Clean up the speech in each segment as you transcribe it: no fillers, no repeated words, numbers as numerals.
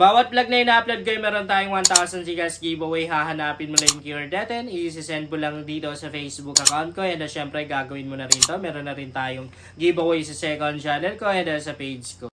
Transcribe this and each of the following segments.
Bawat vlog na ina-upload ko, meron tayong 1,000 gigas giveaway. Hahanapin mo lang yung keyword natin. I-send mo lang dito sa Facebook account ko. And syempre, gagawin mo na rin to. Meron na rin tayong giveaway sa second channel ko and sa page ko.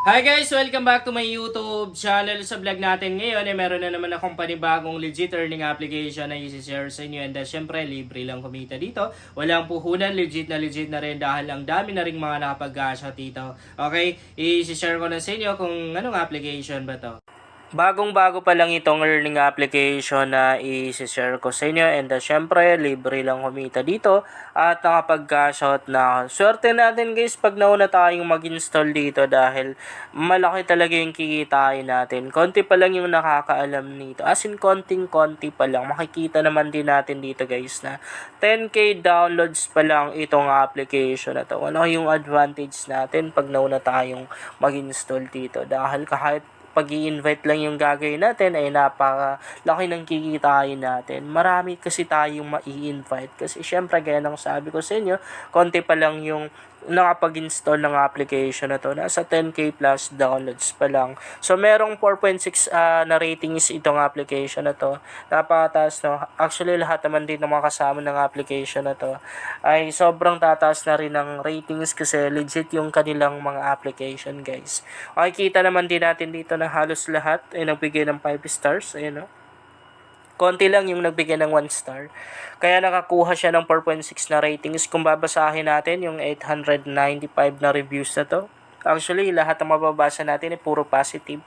Hi guys! Welcome back to my YouTube channel. Sa vlog natin ngayon, meron na naman akong panibagong legit earning application na i-share sa inyo. And syempre, libre lang kumita dito. Walang puhunan, legit na rin dahil ang dami na rin mga nakapag-gasha dito. Okay, i-share ko na sa inyo kung anong application ba to. Bagong-bago pa lang itong earning application na i-share ko sa inyo and syempre libre lang kumita dito at nakapag-cash out na. Swerte natin guys pag nauna tayong mag-install dito dahil malaki talaga yung kikitain natin. Konti pa lang yung nakakaalam nito. As in konting-konti pa lang. Makikita naman din natin dito guys na 10k downloads pa lang itong application na to. Ano yung advantage natin pag nauna tayong mag-install dito dahil kahit pag-i-invite lang yung gagawin natin ay napakalaki ng kikitain natin. Marami kasi tayong ma-i-invite kasi syempre gaya ng sabi ko sa inyo, konti pa lang yung nakapag-install ng application na to. Nasa 10k plus downloads pa lang. So merong 4.6 na ratings itong application na to. Napakataas no. Actually lahat naman din ng mga kasama ng application na to ay sobrang tataas na rin ng ratings kasi legit yung kanilang mga application guys. Makikita naman din natin dito na halos lahat ay nagbigay ng 5 stars. Ayun no. Konti lang yung nagbigay ng 1 star. Kaya nakakuha siya ng 4.6 na ratings. Kung babasahin natin yung 895 na reviews na to. Actually, lahat ng mababasa natin ay puro positive.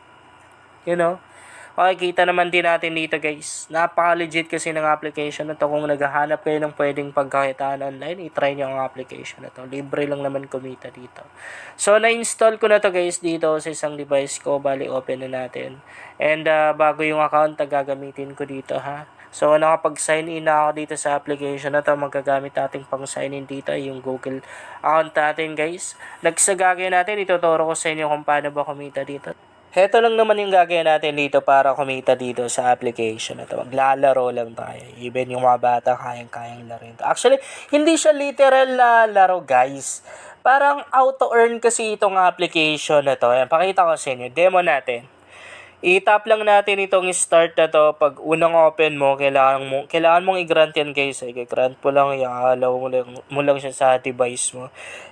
You know? Makikita naman din natin dito guys. Napaka-legit kasi ng application na to. Kung naghahanap kayo ng pwedeng pagkakitaan online, i-try nyo ang application na to. Libre lang naman kumita dito. So, na-install ko na to guys dito sa isang device ko. Bali, open na natin. And bago yung account na gagamitin ko dito ha. So, nakapag-sign in na ako dito sa application na to. Magagamit natin pang sign in dito yung Google account natin guys. Nagsagagay natin, ituturo ko sa inyo kung paano ba kumita dito. Heto lang naman yung gagawin natin dito para kumita dito sa application na to. Maglalaro lang tayo. Even yung mga bata, kayang-kayang laruin to. Actually, hindi siya literal na laro, guys. Parang auto-earn kasi itong application na to. Ayan, pakita ko sa inyo. Demo natin. I-tap lang natin itong start na to. Pag unang open mo, kailangan mong i-grant yan, guys. I-grant mo lang, i-allow mo lang siya sa device mo.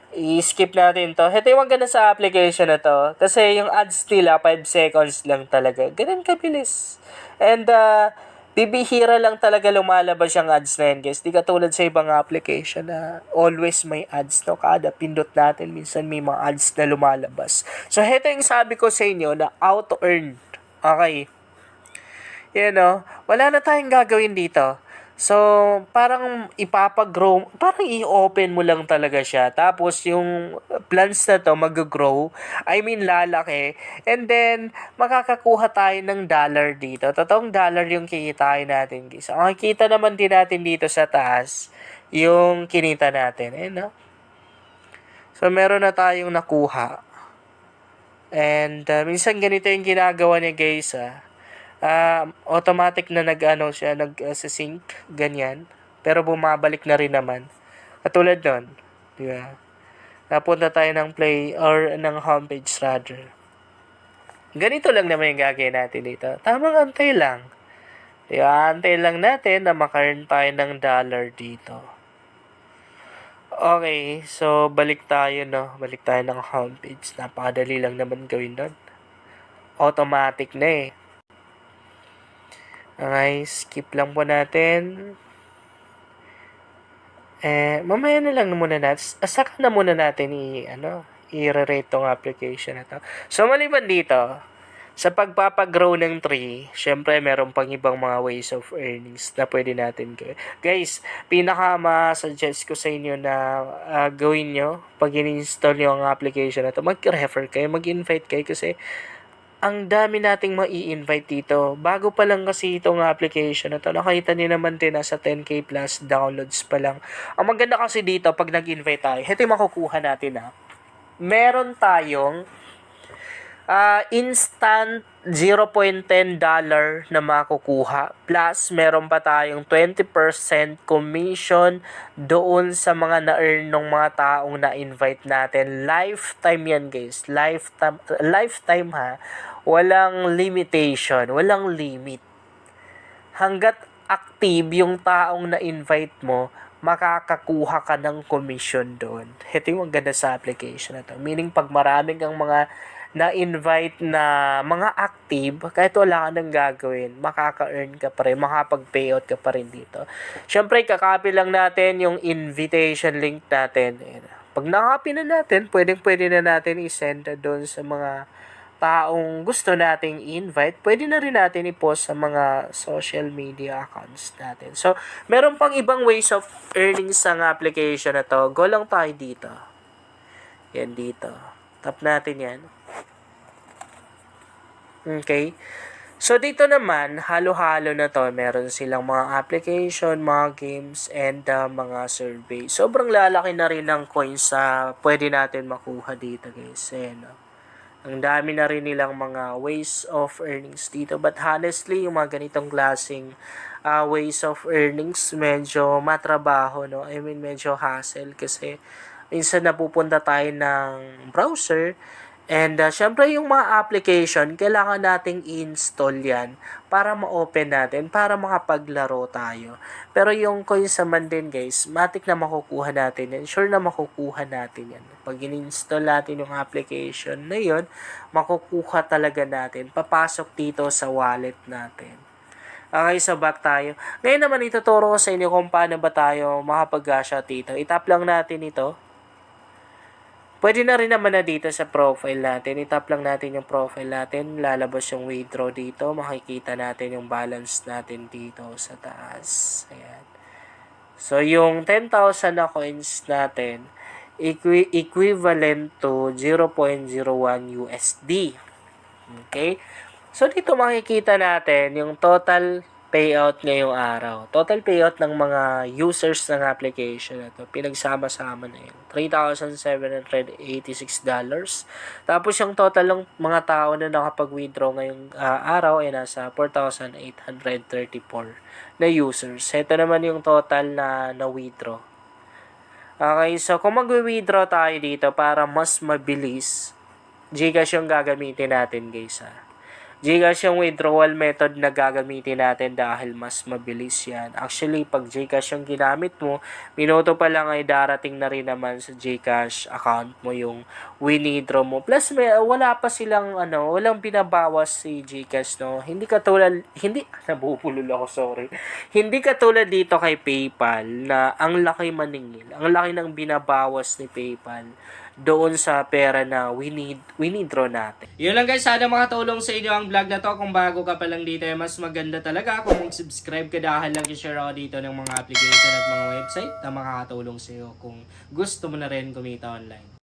I-skip natin to. Ito yung maganda sa application na to. Kasi yung ads nila, 5 seconds lang talaga. Ganun kabilis. And, bibihira lang talaga lumalabas yung ads na yan, guys. Di katulad sa ibang application na always may ads, no? Kada pindot natin, minsan may mga ads na lumalabas. So, ito yung sabi ko sa inyo na auto-earn. Okay. Yan, no? Wala na tayong gagawin dito. So, parang ipapag-grow, parang i-open mo lang talaga siya. Tapos, yung plants na to mag-grow, I mean, lalaki. And then, makakakuha tayo ng dollar dito. Totoong dollar yung kikitain natin, guys. Makikita naman din natin dito sa taas, yung kinita natin. Eh, no? So, meron na tayong nakuha. And, minsan ganito yung ginagawa niya, guys, automatic na nag-sync, ganyan. Pero bumabalik na rin naman. Katulad nun, di ba? Napunta tayo ng play or ng homepage rather. Ganito lang naman yung gagawin natin dito. Tamang antay lang. Di ba? Antay lang natin na makaroon tayo ng dollar dito. Okay, so balik tayo, no? Balik tayo ng homepage. Napakadali lang naman gawin nun. Automatic na eh. Okay, skip lang po natin. Mamaya na lang muna natin. Saka na muna natin i-rate tong application na to. So, maliban dito, sa pagpapagrow ng tree, syempre, meron pang ibang mga ways of earnings na pwede natin gawin. Guys, pinaka-ma-suggest ko sa inyo na gawin nyo pag in-install nyo ang application na to. Mag-refer kayo, mag-invite kayo kasi ang dami nating mai-invite dito. Bago pa lang kasi itong application na to. Nakita niyo naman din nasa 10k plus downloads pa lang. Ang maganda kasi dito pag nag-invite tayo, ito yung makukuha natin ha. Meron tayong instant $0.10 na makukuha. Plus, meron pa tayong 20% commission doon sa mga na-earn ng mga taong na-invite natin. Lifetime yan guys. Lifetime ha. Walang limitation. Walang limit. Hanggat active yung taong na-invite mo, makakakuha ka ng commission doon. Ito yung ganda sa application na to. Meaning, pag maraming kang mga na-invite na mga active, kahit wala ka nang gagawin, makaka-earn ka pa rin, makapag-payout ka pa rin dito. Siyempre, kakopy lang natin yung invitation link natin. Pag nakopy na natin, pwede na natin i-send doon sa mga taong gusto nating invite. Pwede na rin natin i-post sa mga social media accounts natin. So, meron pang ibang ways of earning sa application na to. Go lang tayo dito. Yan dito. Tap natin yan. Okay. So, dito naman, halo-halo na to. Meron silang mga application, mga games, and mga survey. Sobrang lalaki na rin ng coins sa pwede natin makuha dito, guys. Ayan, no? Ang dami na rin nilang mga ways of earnings dito. But honestly, yung mga ganitong klaseng ways of earnings, medyo matrabaho, no? I mean, medyo hassle kasi minsan napupunta tayo ng browser. And syempre yung mga application, kailangan nating i-install yan para ma-open natin, para makapaglaro tayo. Pero yung coins naman din guys, matik na makukuha natin yan. Sure na makukuha natin yan. Pag in-install natin yung application na yun, makukuha talaga natin. Papasok dito sa wallet natin. Okay, so back tayo. Ngayon naman ituturo ko sa inyo kung paano ba tayo makapag-gasha dito. Itap lang natin ito. Pwede na rin naman na dito sa profile natin. Itap lang natin yung profile natin. Lalabas yung withdraw dito. Makikita natin yung balance natin dito sa taas. Ayan. So, yung 10,000 na coins natin, equivalent to 0.01 USD. Okay? So, dito makikita natin yung total payout ngayong araw. Total payout ng mga users ng application na to. Pinagsama-sama na yun. $3,786. Tapos yung total ng mga tao na nakapag-withdraw ngayong araw ay nasa 4,834 na users. Ito naman yung total na na-withdraw. Okay, so kung mag-withdraw tayo dito para mas mabilis, GCash yung gagamitin natin guys ha. GCash yung withdrawal method na gagamitin natin dahil mas mabilis yan. Actually, pag GCash yung ginamit mo, minuto pa lang ay darating na rin naman sa GCash account mo yung withdraw mo. Plus, wala pa silang, walang binabawas si GCash, no? Hindi nabubulol ako, sorry. Hindi katulad dito kay PayPal na ang laki maningil. Ang laki ng binabawas ni PayPal doon sa pera na withdraw natin. Yun lang guys, sana makatulong sa inyo ang vlog na to. Kung bago ka pa lang dito, mas maganda talaga kung mag-subscribe ka dahil lang i-share ako dito ng mga application at mga website na makakatulong sa iyo kung gusto mo na rin kumita online.